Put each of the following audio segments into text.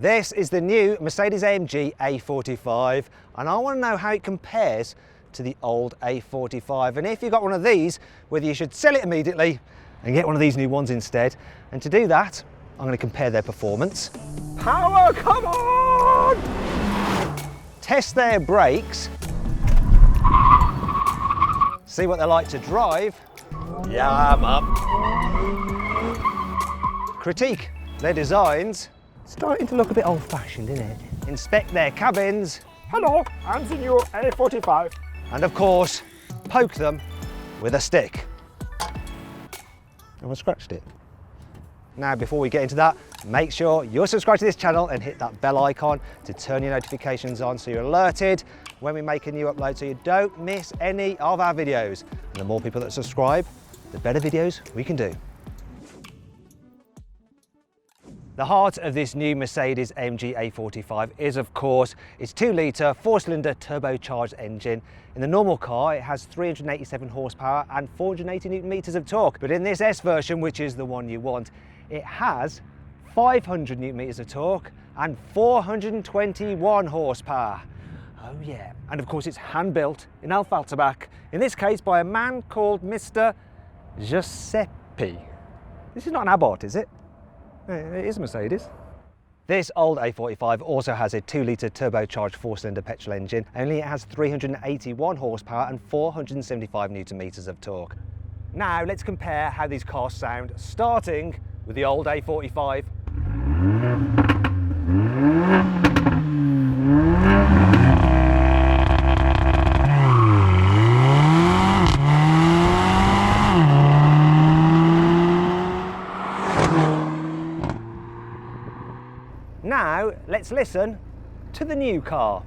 This is the new Mercedes-AMG A45 and I want to know how it compares to the old A45, and if you've got one of these, whether you should sell it immediately and get one of these new ones instead. And to do that, I'm going to compare their performance. Power, come on! Test their brakes. See what they're like to drive. Yeah, mum. Critique their designs. Starting to look a bit old-fashioned, isn't it? Inspect their cabins. Hello, I'm the new A45. And of course, poke them with a stick. Have I scratched it? Now, before we get into that, make sure you're subscribed to this channel and hit that bell icon to turn your notifications on so you're alerted when we make a new upload so you don't miss any of our videos. And the more people that subscribe, the better videos we can do. The heart of this new Mercedes-AMG A45 is, of course, its 2-litre 4-cylinder turbocharged engine. In the normal car, it has 387 horsepower and 480 Newton meters of torque. But in this S version, which is the one you want, it has 500 Newton meters of torque and 421 horsepower. Oh yeah. And of course, it's hand-built in Alfalterbach, in this case by a man called Mr. Giuseppe. This is not an Abarth, is it? It is Mercedes. This old A45 also has a 2-litre turbocharged 4-cylinder petrol engine, only it has 381 horsepower and 475 Newton meters of torque. Now let's compare how these cars sound, starting with the old A45. Now, let's listen to the new car.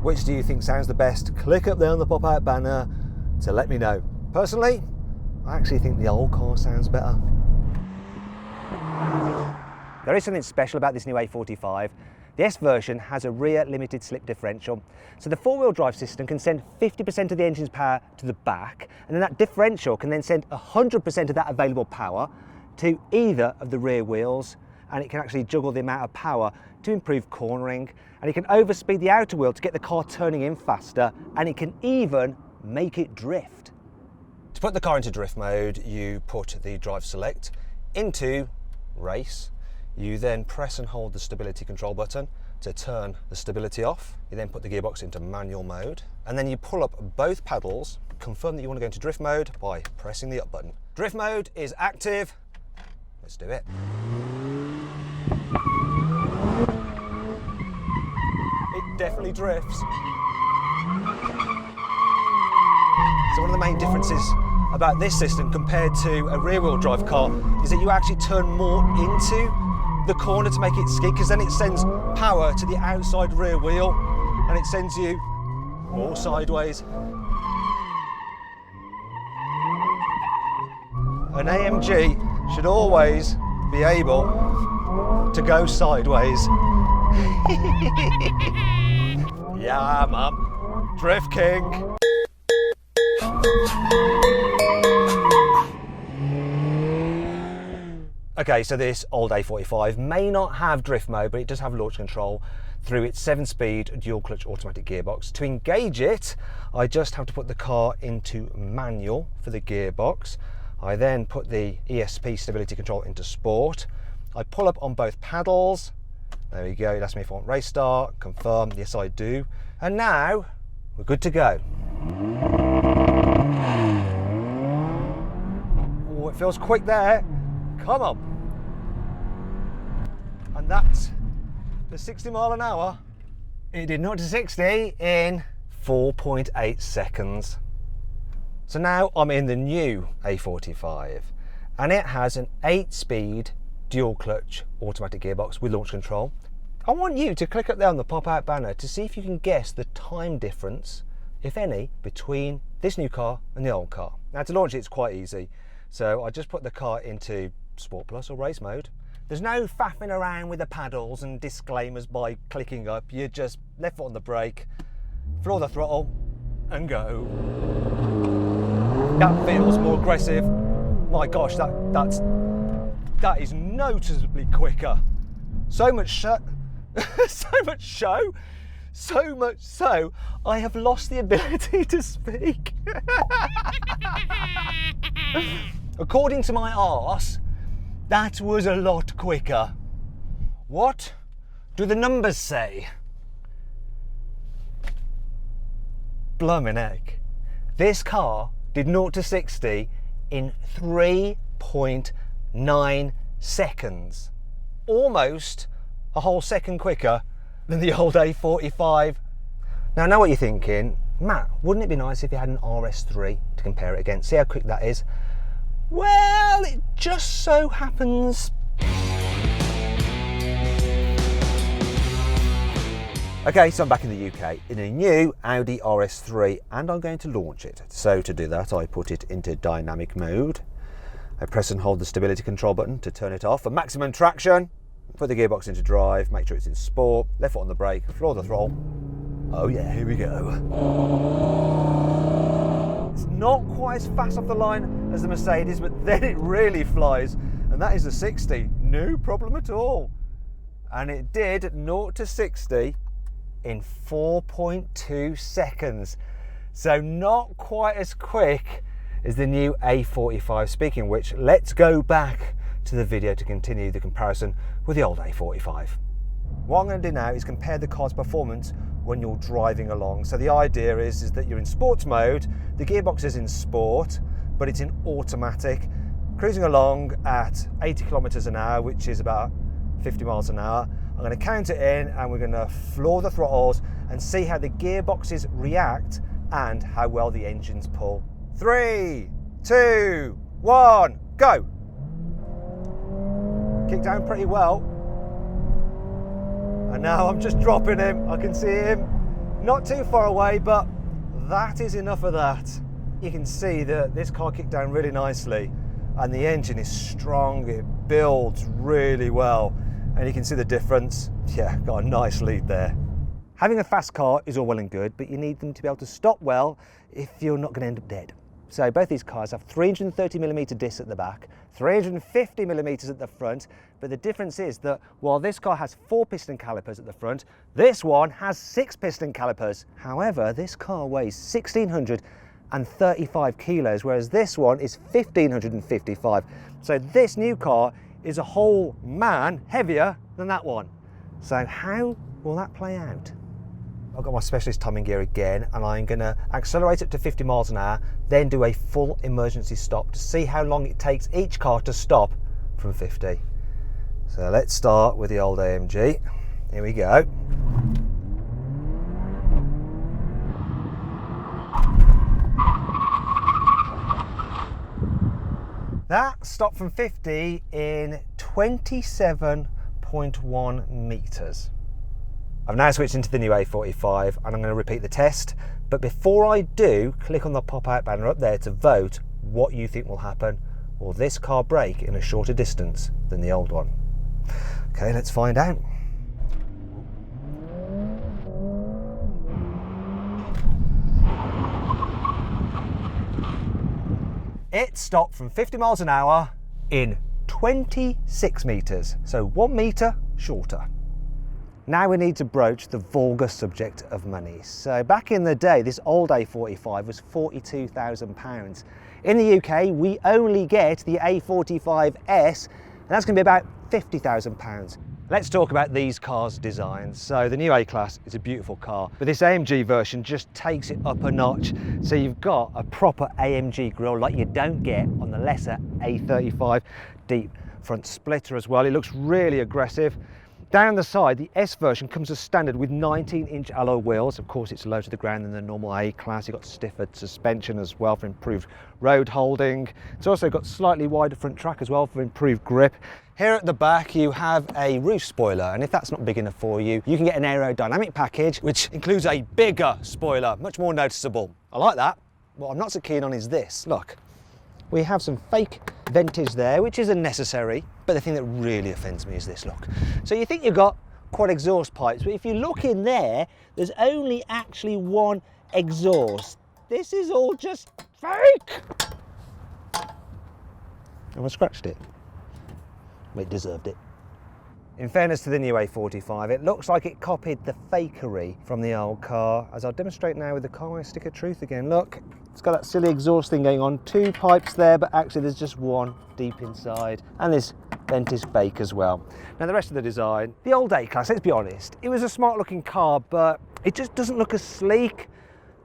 Which do you think sounds the best? Click up there on the pop-out banner to let me know. Personally, I actually think the old car sounds better. There is something special about this new A45. The S version has a rear limited slip differential, so the 4-wheel drive system can send 50% of the engine's power to the back, and then that differential can then send 100% of that available power to either of the rear wheels, and it can actually juggle the amount of power to improve cornering, and it can overspeed the outer wheel to get the car turning in faster, and it can even make it drift. To put the car into drift mode, you put the drive select into race. You then press and hold the stability control button to turn the stability off. You then put the gearbox into manual mode, and then you pull up both pedals, confirm that you want to go into drift mode by pressing the up button. Drift mode is active. Let's do it. It definitely drifts. So one of the main differences about this system compared to a rear-wheel drive car is that you actually turn more into the corner to make it skid, because then it sends power to the outside rear wheel and it sends you more sideways. An AMG should always be able to go sideways. Yeah, mum. Drift king. Okay, so this old A45 may not have drift mode, but it does have launch control through its 7-speed dual clutch automatic gearbox. To engage it, I just have to put the car into manual for the gearbox. I then put the ESP stability control into sport. I pull up on both pedals. There we go, it asks me if I want race start, confirm, yes I do. And now, we're good to go. Oh, it feels quick there. Come on. And that's the 60 mile an hour. It did 0 to 60 in 4.8 seconds. So now I'm in the new A45 and it has an 8-speed dual clutch automatic gearbox with launch control. I want you to click up there on the pop-out banner to see if you can guess the time difference, if any, between this new car and the old car. Now to launch it's quite easy. So I just put the car into Sport Plus or race mode, There's no faffing around with the paddles and disclaimers by clicking up. You just left foot on the brake, floor the throttle and go. That feels more aggressive. My gosh, that is noticeably quicker. So much so, so much so, I have lost the ability to speak. According to my arse, that was a lot quicker. What do the numbers say? Bloomin' heck. This car did 0 to 60 in 3.9 seconds. Almost a whole second quicker than the old A45. Now I know what you're thinking, Matt, wouldn't it be nice if you had an RS3 to compare it against? See how quick that is? Well, it just so happens. Okay, so I'm back in the UK in a new Audi RS3 and I'm going to launch it. So to do that, I put it into dynamic mode. I press and hold the stability control button to turn it off for maximum traction. Put the gearbox into drive, make sure it's in sport, left foot on the brake, floor the throttle. Oh yeah, here we go. It's not quite as fast off the line as the Mercedes, but then it really flies. And that is a 60, no problem at all. And it did 0 to 60 in 4.2 seconds. So not quite as quick as the new A45. Speaking of which, let's go back to the video to continue the comparison with the old A45. What I'm going to do now is compare the car's performance when you're driving along. So the idea is that you're in sports mode, the gearbox is in sport, but it's in automatic, cruising along at 80 kilometers an hour, which is about 50 miles an hour. I'm going to count it in and we're going to floor the throttles and see how the gearboxes react and how well the engines pull. 3, 2, 1, go! Kicked down pretty well. And now I'm just dropping him. I can see him not too far away, but that is enough of that. You can see that this car kicked down really nicely and the engine is strong. It builds really well. And you can see the difference. Yeah, got a nice lead there. Having a fast car is all well and good, but you need them to be able to stop well if you're not going to end up dead. So both these cars have 330mm discs at the back, 350mm at the front, but the difference is that while this car has 4 piston calipers at the front, this one has 6 piston calipers. However, this car weighs 1,635 kilos, whereas this one is 1,555. So this new car is a whole man heavier than that one. So how will that play out? I've got my specialist timing gear again and I'm going to accelerate up to 50 miles an hour, then do a full emergency stop to see how long it takes each car to stop from 50. So let's start with the old AMG. Here we go. That stopped from 50 in 27.1 meters. I've now switched into the new A45 and I'm going to repeat the test, but before I do, click on the pop-out banner up there to vote what you think will happen. Will this car brake in a shorter distance than the old one? Okay, let's find out. It stopped from 50 miles an hour in 26 meters, so 1 meter shorter. Now we need to broach the vulgar subject of money. So back in the day, this old A45 was £42,000. In the UK, we only get the A45s, and that's going to be about £50,000. Let's talk about these cars' designs. So the new A-Class is a beautiful car, but this AMG version just takes it up a notch. So you've got a proper AMG grille like you don't get on the lesser A35, deep front splitter as well. It looks really aggressive. Down the side, the S version comes as standard with 19-inch alloy wheels. Of course, it's lower to the ground than the normal A-Class. You've got stiffer suspension as well for improved road holding. It's also got slightly wider front track as well for improved grip. Here at the back, you have a roof spoiler, and if that's not big enough for you, you can get an aerodynamic package, which includes a bigger spoiler, much more noticeable. I like that. What I'm not so keen on is this. Look We have some fake ventage there, which is unnecessary, but the thing that really offends me is this, look. So you think you've got quad exhaust pipes, but if you look in there, there's only actually one exhaust. This is all just fake. Have I scratched it? Well, it deserved it. In fairness to the new A45, it looks like it copied the fakery from the old car, as I'll demonstrate now with the carwow stick of truth again. Look, it's got that silly exhaust thing going on, 2 pipes there, but actually there's just one deep inside, and this vent is fake as well. Now the rest of the design, the old A-Class, let's be honest, it was a smart looking car, but it just doesn't look as sleek.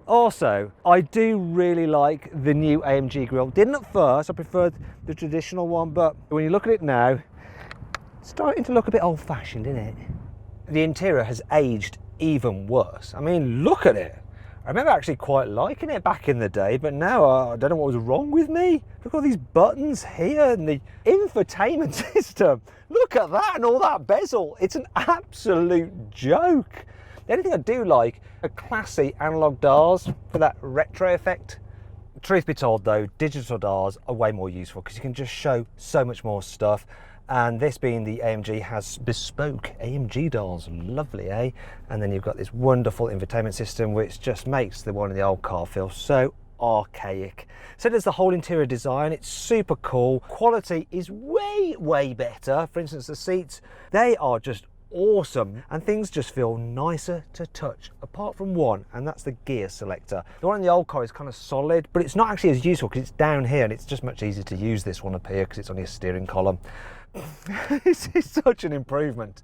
Also, I do really like the new AMG grille. Didn't at first, I preferred the traditional one, but when you look at it now, it's starting to look a bit old-fashioned, isn't it? The interior has aged even worse. I mean, look at it. I remember actually quite liking it back in the day, but now I don't know what was wrong with me. Look at all these buttons here and the infotainment system. Look at that and all that bezel. It's an absolute joke. The only thing I do like are classy analog dials for that retro effect. Truth be told though, digital dials are way more useful because you can just show so much more stuff. And this being the AMG has bespoke AMG dials, lovely, eh? And then you've got this wonderful infotainment system which just makes the one in the old car feel so archaic. So there's the whole interior design, it's super cool. Quality is way, way better. For instance, the seats, they are just awesome and things just feel nicer to touch, apart from one, and that's the gear selector. The one in the old car is kind of solid, but it's not actually as useful because it's down here, and it's just much easier to use this one up here because it's only a steering column. This is such an improvement.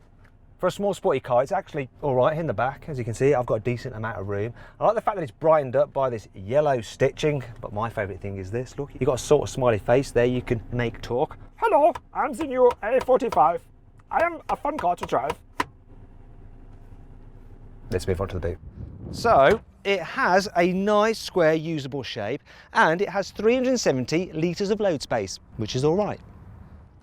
For a small sporty car, it's actually all right in the back. As you can see, I've got a decent amount of room. I like the fact that it's brightened up by this yellow stitching, but my favourite thing is this. Look, you've got a sort of smiley face there, you can make talk. Hello, I'm the new A45. I am a fun car to drive. Let's move on to the boot. So, it has a nice square usable shape, and it has 370 litres of load space, which is all right.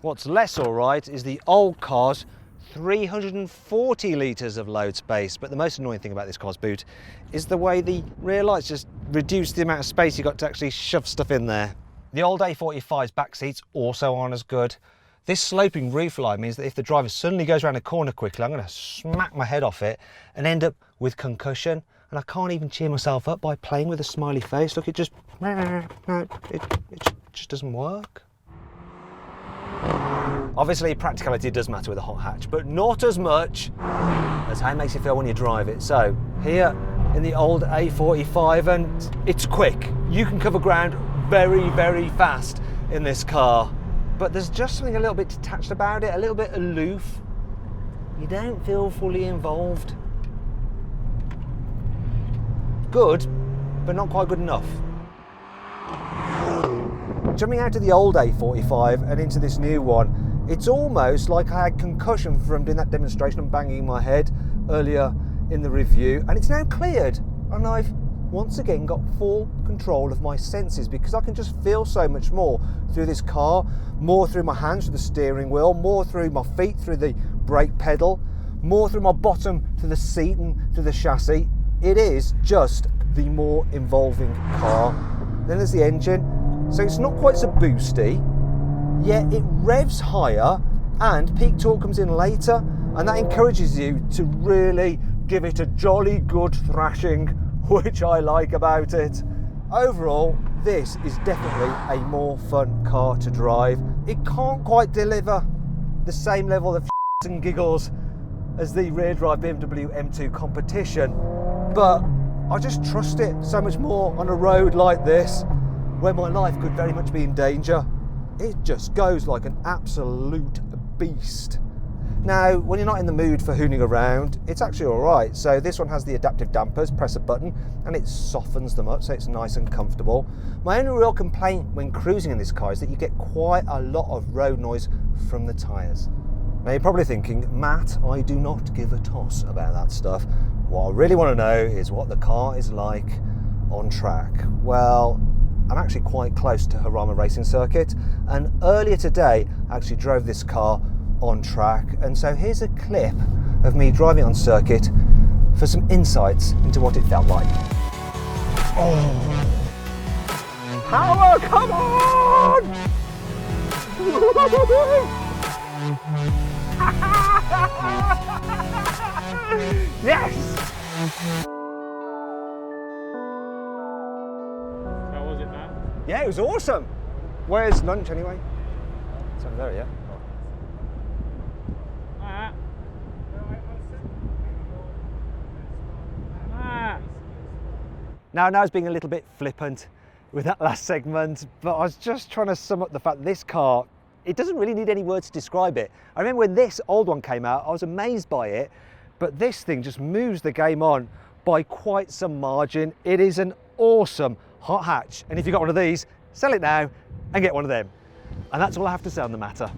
What's less all right is the old car's 340 litres of load space, but the most annoying thing about this car's boot is the way the rear lights just reduce the amount of space you've got to actually shove stuff in there. The old A45's back seats also aren't as good. This sloping roof line means that if the driver suddenly goes around a corner quickly, I'm going to smack my head off it and end up with concussion, and I can't even cheer myself up by playing with a smiley face. Look, it just doesn't work. Obviously, practicality does matter with a hot hatch, but not as much as how it makes you feel when you drive it. So here in the old A45, and it's quick. You can cover ground very, very fast in this car, but there's just something a little bit detached about it, a little bit aloof. You don't feel fully involved. Good, but not quite good enough. Jumping out of the old A45 and into this new one, it's almost like I had concussion from doing that demonstration and banging my head earlier in the review, and it's now cleared, and I've once again got full control of my senses because I can just feel so much more through this car, more through my hands through the steering wheel, more through my feet through the brake pedal, more through my bottom through the seat and through the chassis. It is just the more involving car. Then there's the engine. So it's not quite so boosty, yet it revs higher and peak torque comes in later, and that encourages you to really give it a jolly good thrashing, which I like about it. Overall, this is definitely a more fun car to drive. It can't quite deliver the same level of and giggles as the rear drive BMW M2 competition, but I just trust it so much more on a road like this, where my life could very much be in danger. It just goes like an absolute beast. Now, when you're not in the mood for hooning around, it's actually all right. So this one has the adaptive dampers, press a button, and it softens them up so it's nice and comfortable. My only real complaint when cruising in this car is that you get quite a lot of road noise from the tyres. Now you're probably thinking, Matt, I do not give a toss about that stuff. What I really want to know is what the car is like on track. Well, I'm actually quite close to Harama Racing Circuit, and earlier today I actually drove this car on track, and so here's a clip of me driving on circuit for some insights into what it felt like. Oh. power, come on! Yes! How was it, man? Yeah, it was awesome. Where's lunch anyway? It's over there, yeah? Ah. Ah. Now I was being a little bit flippant with that last segment, but I was just trying to sum up the fact that this car, it doesn't really need any words to describe it. I remember when this old one came out, I was amazed by it, but this thing just moves the game on by quite some margin. It is an awesome hot hatch, and if you've got one of these, sell it now and get one of them. And that's all I have to say on the matter.